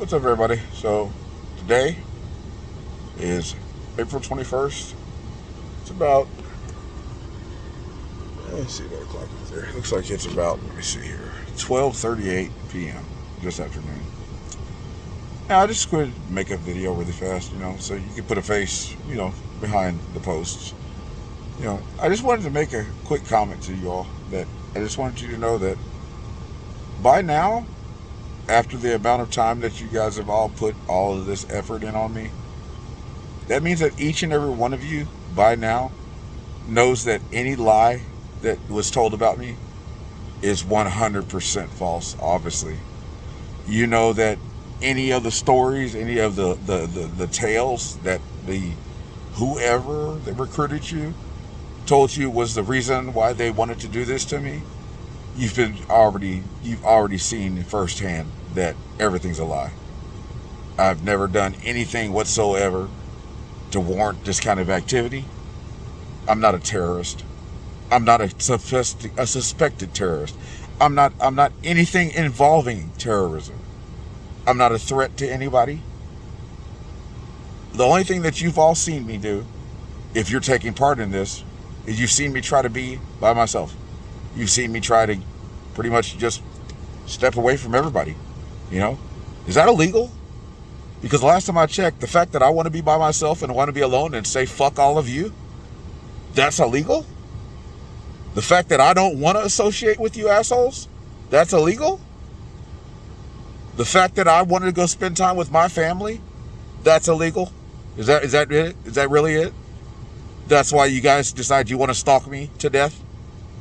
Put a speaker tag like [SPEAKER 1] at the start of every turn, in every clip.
[SPEAKER 1] What's up, everybody? So, today is April 21st. It's about, let's see what o'clock is there. It looks like it's about, let me see here, 12:38 p.m. this afternoon. Now, I just could make a video really fast, so you can put a face, behind the posts. I just wanted to make a quick comment to you all that I just wanted you to know that by now, after the amount of time that you guys have all put all of this effort in on me, that means that each and every one of you by now knows that any lie that was told about me is 100% false, obviously. You know that any of the stories, any of the tales that whoever that recruited you told you was the reason why they wanted to do this to me, you've already seen firsthand that everything's a lie. I've never done anything whatsoever to warrant this kind of activity. I'm not a terrorist. I'm not a suspected terrorist. I'm not anything involving terrorism. I'm not a threat to anybody. The only thing that you've all seen me do, if you're taking part in this, is you've seen me try to be by myself. You've seen me try to pretty much just step away from everybody. Is that illegal? Because last time I checked, the fact that I want to be by myself and want to be alone and say fuck all of you, that's illegal? The fact that I don't want to associate with you assholes, that's illegal? The fact that I wanted to go spend time with my family, that's illegal? Is that it? Is that really it? That's why you guys decide you want to stalk me to death?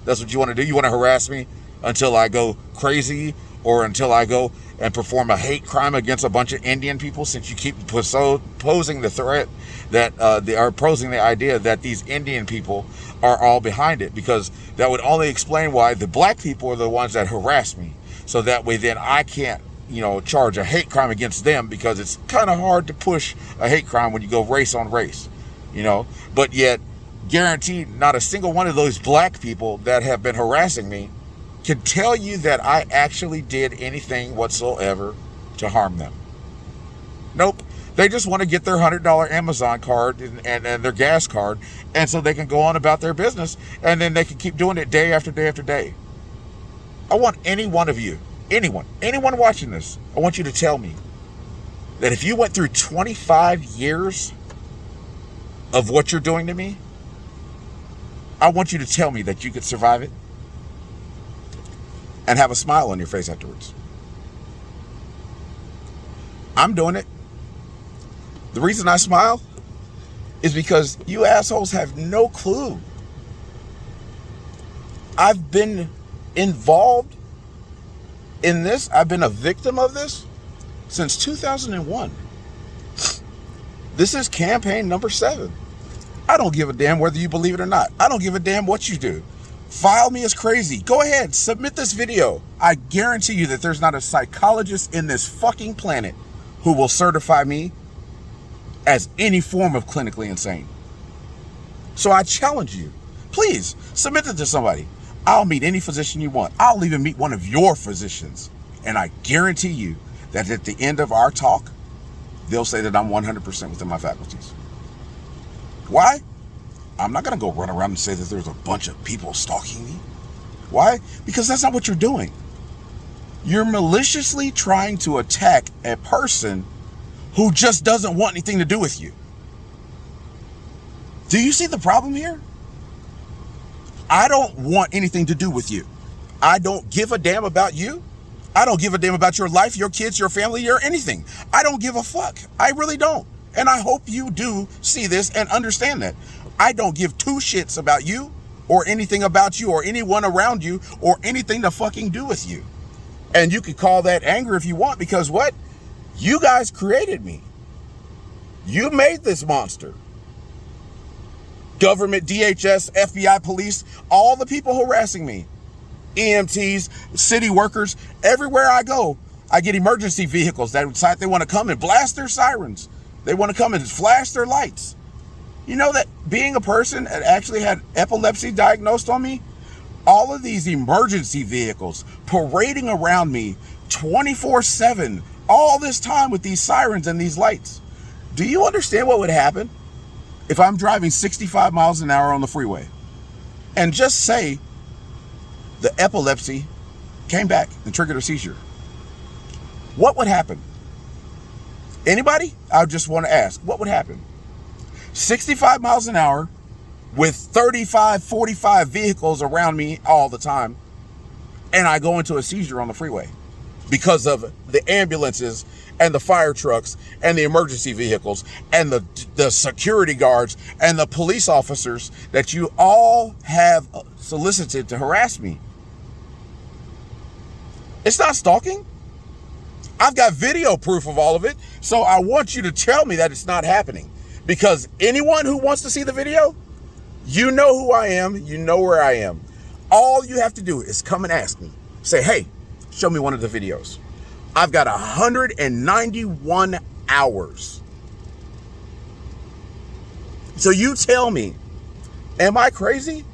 [SPEAKER 1] That's what you want to do? You want to harass me until I go crazy, or until I go and perform a hate crime against a bunch of Indian people, since you keep posing the threat that they are posing the idea that these Indian people are all behind it, because that would only explain why the black people are the ones that harass me. So that way then I can't, charge a hate crime against them, because it's kind of hard to push a hate crime when you go race on race, but yet guaranteed not a single one of those black people that have been harassing me can tell you that I actually did anything whatsoever to harm them. Nope. They just want to get their $100 Amazon card and their gas card, and so they can go on about their business, and then they can keep doing it day after day after day. I want any one of you, anyone watching this, I want you to tell me that if you went through 25 years of what you're doing to me, I want you to tell me that you could survive it and have a smile on your face afterwards. I'm doing it. The reason I smile is because you assholes have no clue. I've been involved in this. I've been a victim of this since 2001. This is campaign number 7. I don't give a damn whether you believe it or not. I don't give a damn what you do. File me as crazy. Go ahead, submit this video. I guarantee you that there's not a psychologist in this fucking planet who will certify me as any form of clinically insane. So I challenge you, please submit it to somebody. I'll meet any physician you want. I'll even meet one of your physicians. And I guarantee you that at the end of our talk, they'll say that I'm 100% within my faculties. Why? I'm not going to go run around and say that there's a bunch of people stalking me. Why? Because that's not what you're doing. You're maliciously trying to attack a person who just doesn't want anything to do with you. Do you see the problem here? I don't want anything to do with you. I don't give a damn about you. I don't give a damn about your life, your kids, your family, or anything. I don't give a fuck. I really don't. And I hope you do see this and understand that. I don't give two shits about you or anything about you or anyone around you or anything to fucking do with you. And you could call that anger if you want, because what? You guys created me. You made this monster. Government, DHS, FBI, police, all the people harassing me, EMTs, city workers, everywhere I go, I get emergency vehicles that decide they want to come and blast their sirens. They want to come and flash their lights. You know that being a person that actually had epilepsy diagnosed on me, all of these emergency vehicles parading around me 24/7 all this time with these sirens and these lights. Do you understand what would happen if I'm driving 65 miles an hour on the freeway and just say the epilepsy came back and triggered a seizure? What would happen? Anybody? I just want to ask, what would happen? 65 miles an hour with 35, 45 vehicles around me all the time, and I go into a seizure on the freeway because of the ambulances and the fire trucks and the emergency vehicles and the security guards and the police officers that you all have solicited to harass me. It's not stalking. I've got video proof of all of it, so I want you to tell me that it's not happening. Because anyone who wants to see the video, you know who I am, you know where I am. All you have to do is come and ask me. Say, hey, show me one of the videos. I've got 191 hours. So you tell me, am I crazy?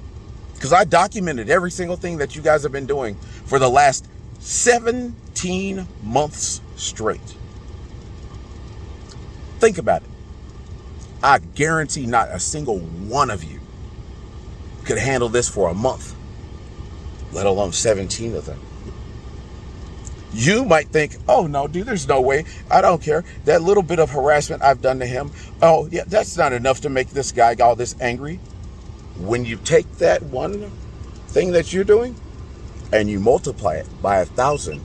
[SPEAKER 1] Because I documented every single thing that you guys have been doing for the last 17 months straight. Think about it. I guarantee not a single one of you could handle this for a month, let alone 17 of them. You might think, oh no, dude, there's no way. I don't care. That little bit of harassment I've done to him, oh yeah, that's not enough to make this guy all this angry. When you take that one thing that you're doing and you multiply it by 1,000,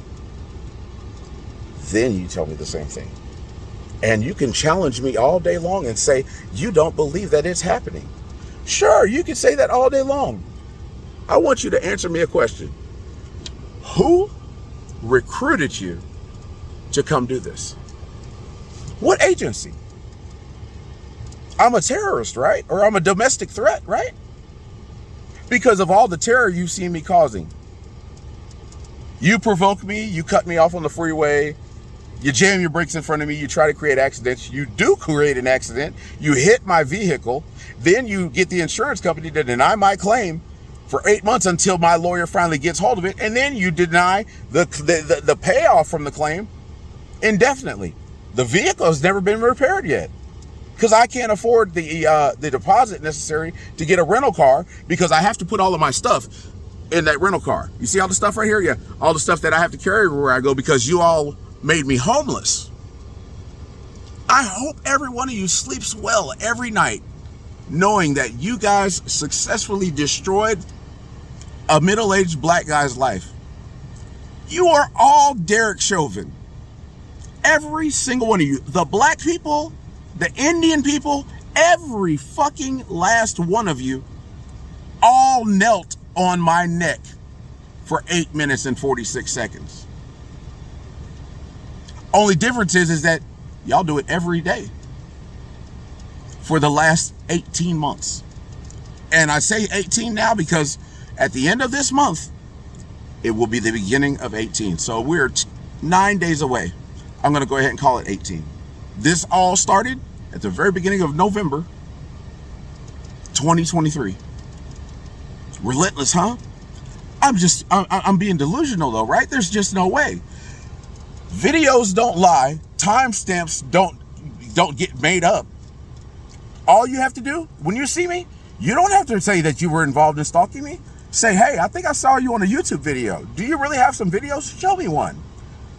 [SPEAKER 1] then you tell me the same thing. And you can challenge me all day long and say, you don't believe that it's happening. Sure, you can say that all day long. I want you to answer me a question. Who recruited you to come do this? What agency? I'm a terrorist, right? Or I'm a domestic threat, right? Because of all the terror you've seen me causing. You provoke me, you cut me off on the freeway, you jam your brakes in front of me, you try to create accidents, you do create an accident, you hit my vehicle, then you get the insurance company to deny my claim for 8 months until my lawyer finally gets hold of it, and then you deny the payoff from the claim indefinitely. The vehicle has never been repaired yet because I can't afford the deposit necessary to get a rental car because I have to put all of my stuff in that rental car. You see all the stuff right here? Yeah, all the stuff that I have to carry everywhere I go because you all made me homeless. I hope every one of you sleeps well every night knowing that you guys successfully destroyed a middle-aged black guy's life. You are all Derek Chauvin. Every single one of you. The black people, the Indian people, every fucking last one of you all knelt on my neck for 8 minutes and 46 seconds. Only difference is that y'all do it every day for the last 18 months. And I say 18 now because at the end of this month, it will be the beginning of 18. So we're 9 days away. I'm going to go ahead and call it 18. This all started at the very beginning of November 2023. Relentless, huh? I'm being delusional though, right? There's just no way. Videos don't lie. Timestamps don't get made up. All you have to do when you see me, you don't have to say that you were involved in stalking me. Say, hey, I think I saw you on a YouTube video. Do you really have some videos? Show me one.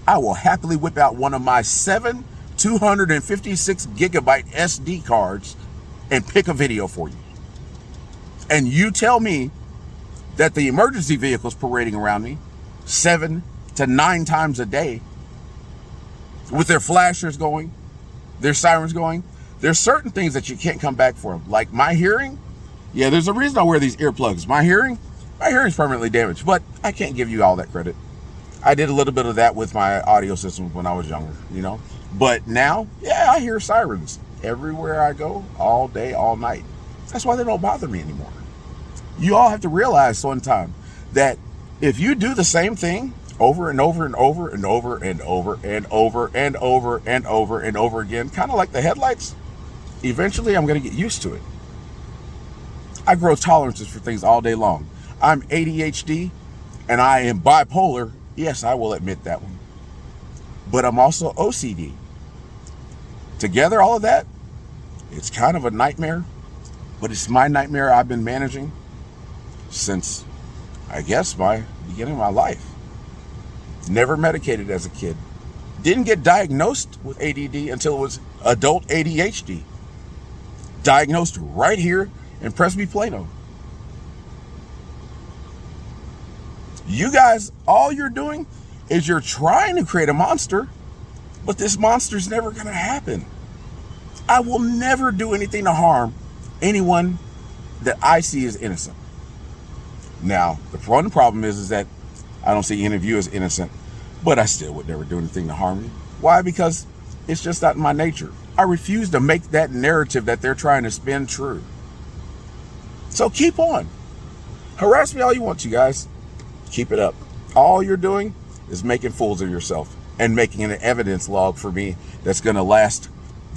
[SPEAKER 1] I will happily whip out one of my 7 256 gigabyte SD cards and pick a video for you. And you tell me that the emergency vehicles parading around me 7 to 9 times a day with their flashers going, their sirens going, there's certain things that you can't come back from. Like my hearing. Yeah, there's a reason I wear these earplugs. My hearing's permanently damaged, but I can't give you all that credit. I did a little bit of that with my audio system when I was younger, you know. But now, yeah, I hear sirens everywhere I go, all day, all night. That's why they don't bother me anymore. You all have to realize sometime that if you do the same thing over and over and over and over and over and over and over and over and over again, kind of like the headlights, eventually I'm going to get used to it. I grow tolerances for things all day long. I'm ADHD and I am bipolar. Yes, I will admit that one. but I'm also OCD. Together, all of that, it's kind of a nightmare, but it's my nightmare I've been managing since, I guess, my beginning of my life. Never medicated as a kid. Didn't get diagnosed with ADD until it was adult ADHD. Diagnosed right here in Presby, Plano. You guys, all you're doing is you're trying to create a monster, but this monster's never going to happen. I will never do anything to harm anyone that I see as innocent. Now, the one problem is that I don't see any of you as innocent, but I still would never do anything to harm you. Why? Because it's just not in my nature. I refuse to make that narrative that they're trying to spin true. So keep on. Harass me all you want to, guys. Keep it up. All you're doing is making fools of yourself and making an evidence log for me that's going to last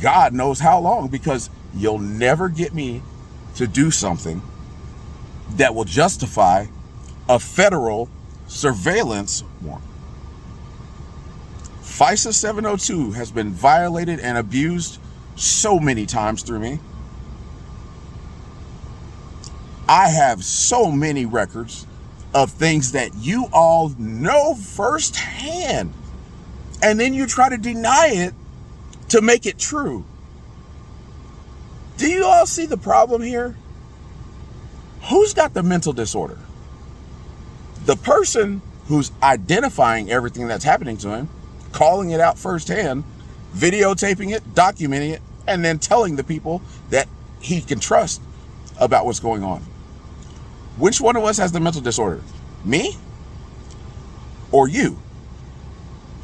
[SPEAKER 1] God knows how long, because you'll never get me to do something that will justify a federal surveillance warrant. FISA 702 has been violated and abused so many times through me. I have so many records of things that you all know firsthand, and then you try to deny it to make it true. Do you all see the problem here? Who's got the mental disorder? The person who's identifying everything that's happening to him, calling it out firsthand, videotaping it, documenting it, and then telling the people that he can trust about what's going on. Which one of us has the mental disorder? Me? Or you,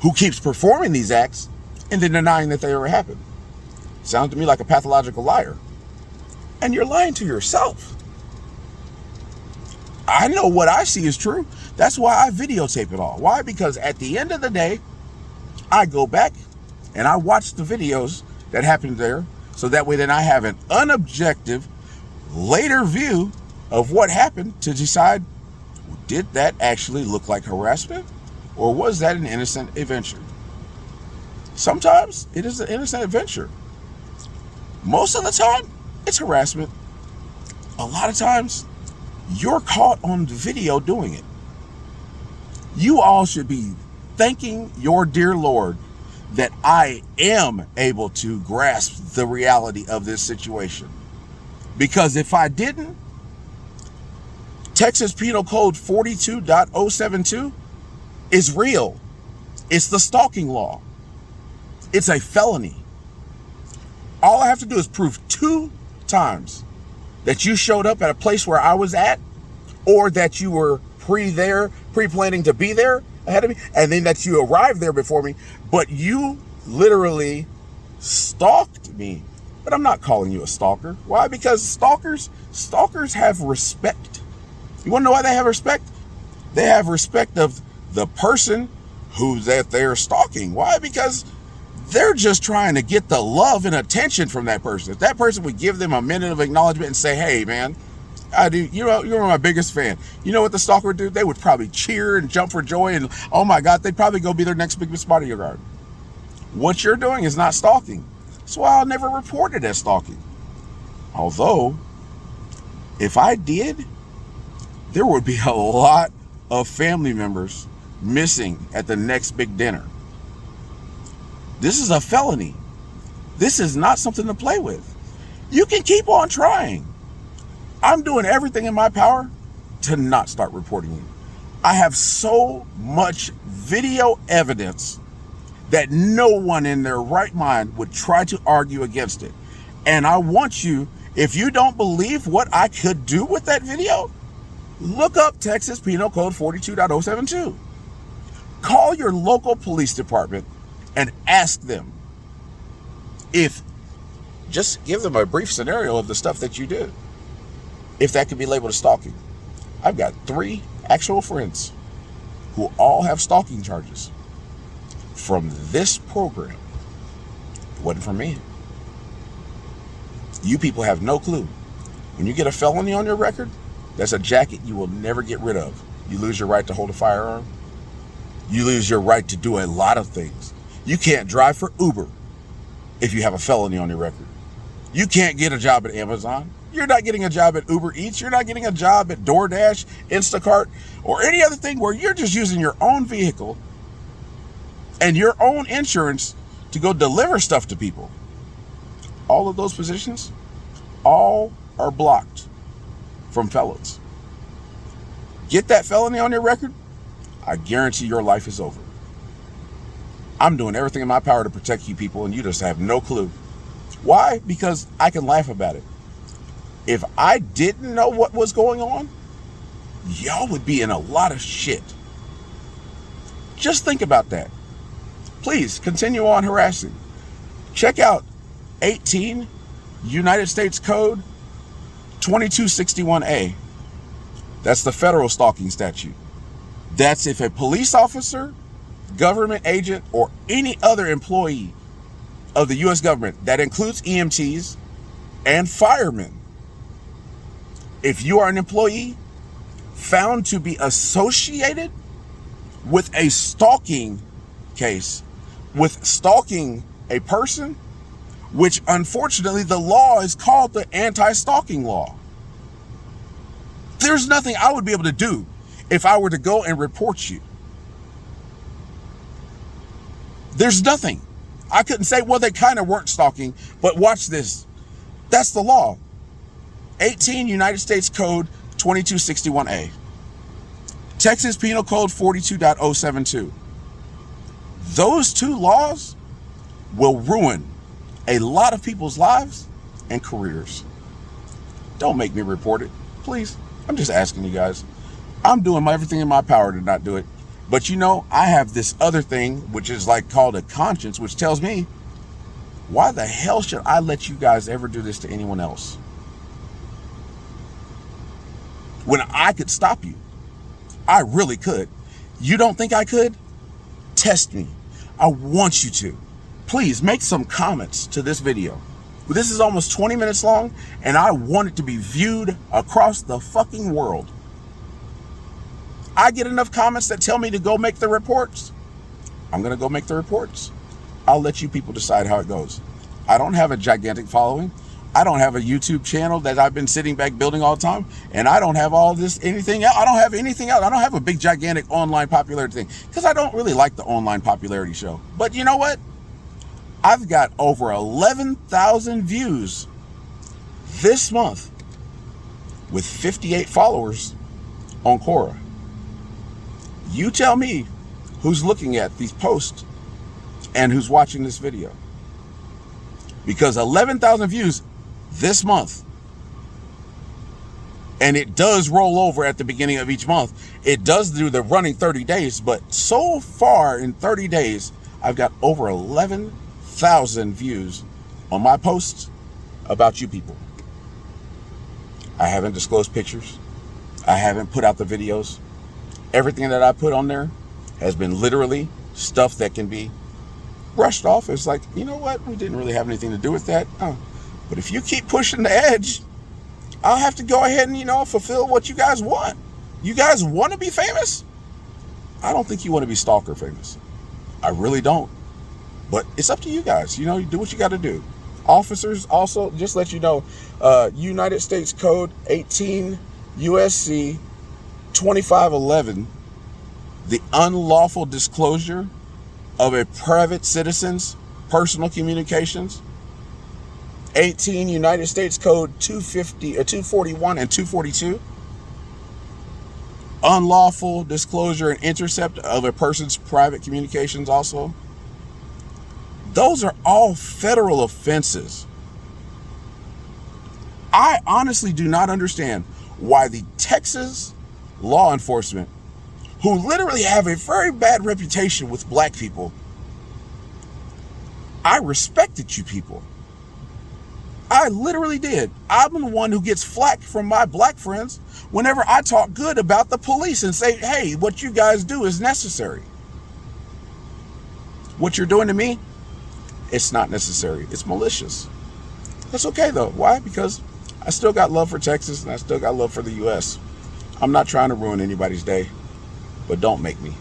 [SPEAKER 1] who keeps performing these acts and then denying that they ever happened? Sounds to me like a pathological liar. And you're lying to yourself. I know what I see is true. That's why I videotape it all. Why? Because at the end of the day, I go back and I watch the videos that happened there, so that way then I have an unobjective later view of what happened to decide, did that actually look like harassment, or was that an innocent adventure? Sometimes it is an innocent adventure. Most of the time, it's harassment. A lot of times, you're caught on the video doing it. You all should be thanking your dear Lord that I am able to grasp the reality of this situation. Because if I didn't, Texas Penal Code 42.072 is real. It's the stalking law. It's a felony. All I have to do is prove 2 times that you showed up at a place where I was at, or that you were pre-planning to be there ahead of me, and then that you arrived there before me, but you literally stalked me. But I'm not calling you a stalker. Why? Because stalkers have respect. You want to know why they have respect? They have respect of the person who's that they're stalking. Why? Because they're just trying to get the love and attention from that person. If that person would give them a minute of acknowledgement and say, hey, man, I do, you're my biggest fan. You know what the stalker would do? They would probably cheer and jump for joy, and oh my God, they'd probably go be their next biggest spot in your garden. What you're doing is not stalking. That's why I'll never report it as stalking. Although, if I did, there would be a lot of family members missing at the next big dinner. This is a felony. This is not something to play with. You can keep on trying. I'm doing everything in my power to not start reporting you. I have so much video evidence that no one in their right mind would try to argue against it. And I want you, if you don't believe what I could do with that video, look up Texas Penal Code 42.072. Call your local police department and ask them if, just give them a brief scenario of the stuff that you did, if that could be labeled as stalking. I've got 3 actual friends who all have stalking charges from this program. It wasn't from me. You people have no clue. When you get a felony on your record, that's a jacket you will never get rid of. You lose your right to hold a firearm. You lose your right to do a lot of things. You can't drive for Uber if you have a felony on your record. You can't get a job at Amazon. You're not getting a job at Uber Eats. You're not getting a job at DoorDash, Instacart, or any other thing where you're just using your own vehicle and your own insurance to go deliver stuff to people. All of those positions, all are blocked from felons. Get that felony on your record, I guarantee your life is over. I'm doing everything in my power to protect you people, and you just have no clue. Why? Because I can laugh about it. If I didn't know what was going on, y'all would be in a lot of shit. Just think about that. Please continue on harassing. Check out 18 United States Code 2261A. That's the federal stalking statute. That's if a police officer, government agent, or any other employee of the U.S. government, that includes EMTs and firemen, if you are an employee found to be associated with a stalking case, with stalking a person, which unfortunately the law is called the anti-stalking law. There's nothing I would be able to do if I were to go and report you. There's nothing. I couldn't say, well, they kind of weren't stalking, but watch this. That's the law. 18 United States Code 2261A. Texas Penal Code 42.072. Those two laws will ruin a lot of people's lives and careers. Don't make me report it, please. I'm just asking you guys. I'm doing everything in my power to not do it. But you know, I have this other thing, which is like called a conscience, which tells me, why the hell should I let you guys ever do this to anyone else? When I could stop you. I really could. You don't think I could? Test me. I want you to. Please make some comments to this video. This is almost 20 minutes long, and I want it to be viewed across the fucking world. I get enough comments that tell me to go make the reports. I'm going to go make the reports. I'll let you people decide how it goes. I don't have a gigantic following. I don't have a YouTube channel that I've been sitting back building all the time. And I don't have all this, anything else. I don't have anything else. I don't have a big, gigantic online popularity thing because I don't really like the online popularity show. But you know what? I've got over 11,000 views this month with 58 followers on Quora. You tell me who's looking at these posts and who's watching this video. Because 11,000 views this month, and it does roll over at the beginning of each month. It does do the running 30 days, but so far in 30 days, I've got over 11,000 views on my posts about you people. I haven't disclosed pictures. I haven't put out the videos. Everything that I put on there has been literally stuff that can be brushed off. It's like, you know what? We didn't really have anything to do with that. But if you keep pushing the edge, I'll have to go ahead and, fulfill what you guys want. You guys want to be famous? I don't think you want to be stalker famous. I really don't. But it's up to you guys. You do what you got to do. Officers also, just let you know, United States Code 18 USC 2511, the unlawful disclosure of a private citizen's personal communications. 18 United States Code 241 and 242, unlawful disclosure and intercept of a person's private communications also. Those are all federal offenses. I honestly do not understand why the Texas law enforcement, who literally have a very bad reputation with black people, I respected you people. I literally did. I'm the one who gets flack from my black friends whenever I talk good about the police and say, hey, what you guys do is necessary. What you're doing to me, it's not necessary. It's malicious. That's okay though. Why? Because I still got love for Texas and I still got love for the U.S. I'm not trying to ruin anybody's day, but don't make me.